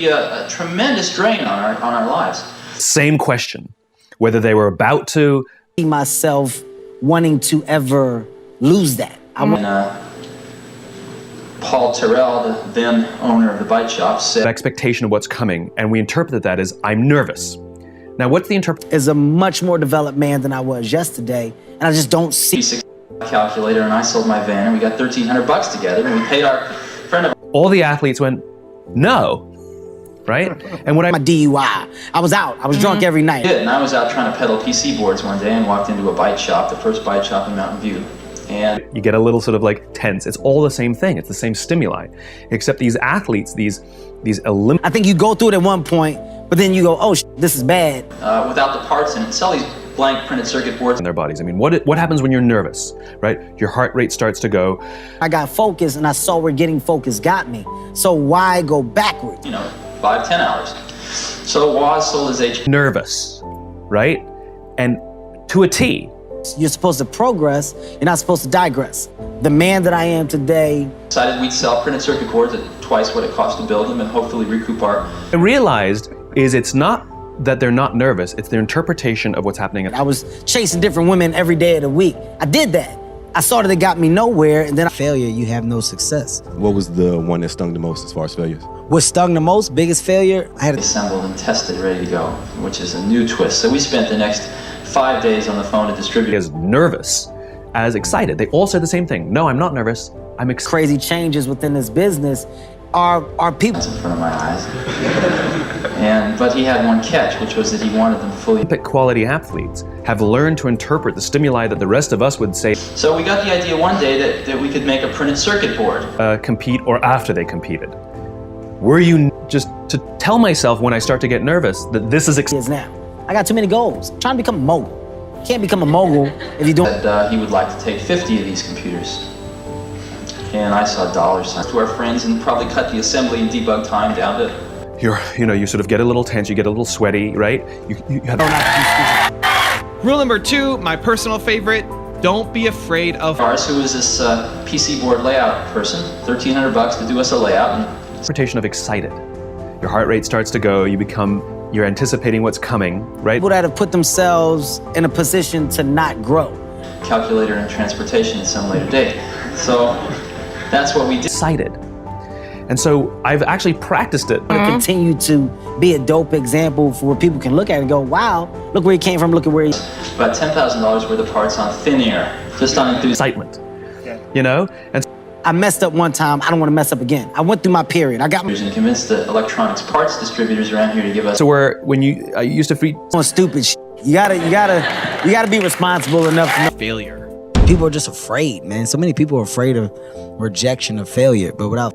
A tremendous drain on our lives. Same question, whether they were about to see myself wanting to ever lose that. Paul Terrell, the then owner of the bike shop, said expectation of what's coming, and we interpreted that as I'm nervous. Now, what's the interpretation? Is a much more developed man than I was yesterday, and I just don't see calculator, and I sold my van, and we got $1,300 together, and we paid our friend of all the athletes went, no, right? And what my DUI, I was out, I was drunk every night. And I was out trying to pedal PC boards one day and walked into a bike shop, the first bike shop in Mountain View. And you get a little sort of like tense. It's all the same thing. It's the same stimuli, except these athletes, these I think you go through it at one point, but then you go, oh, this is bad. Without the parts in it, sell these blank printed circuit boards in their bodies. I mean, what happens when you're nervous, right? Your heart rate starts to go. I got focused, and I saw where getting focused got me. So why go backwards? 5-10 hours. So Woz sold his HP. Nervous, right? And to a T. You're supposed to progress, you're not supposed to digress. The man that I am today. Decided we'd sell printed circuit boards at twice what it cost to build them and hopefully recoup our. I realized it's not that they're not nervous, it's their interpretation of what's happening. I was chasing different women every day of the week. I did that. I saw that it got me nowhere, and then failure, you have no success. What was the one that stung the most as far as failures? What stung the most, biggest failure? I had assembled and tested, ready to go, which is a new twist. So we spent the next 5 days on the phone to distribute. As nervous as excited. They all said the same thing. No, I'm not nervous. I'm excited. Crazy changes within this business are people in front of my eyes. But he had one catch, which was that he wanted them fully. Olympic quality athletes have learned to interpret the stimuli that the rest of us would say. So we got the idea one day that we could make a printed circuit board. Compete or after they competed. Were you just to tell myself when I start to get nervous that this is now? I got too many goals. I'm trying to become a mogul. You can't become a mogul if you don't. He would like to take 50 of these computers. And I saw dollar signs to our friends and probably cut the assembly and debug time down to. You sort of get a little tense, you get a little sweaty, right? You have Rule number 2, my personal favorite, don't be afraid of. Ours, who was this PC board layout person, $1,300 to do us a layout. Interpretation of excited. Your heart rate starts to go, you're anticipating what's coming, right? People that have put themselves in a position to not grow. Calculator and transportation at some later date. So that's what we did. Excited. And so I've actually practiced it. Continue to be a dope example for where people can look at it and go, wow, look where he came from, look at where he. About $10,000 worth of parts on thin air, just on excitement, And I messed up one time, I don't want to mess up again. I went through my period, I got my. And convinced the electronics parts distributors around here to give us. So when you used to free. On stupid shit. You gotta be responsible enough to know. Failure. People are just afraid, man. So many people are afraid of rejection, of failure, but without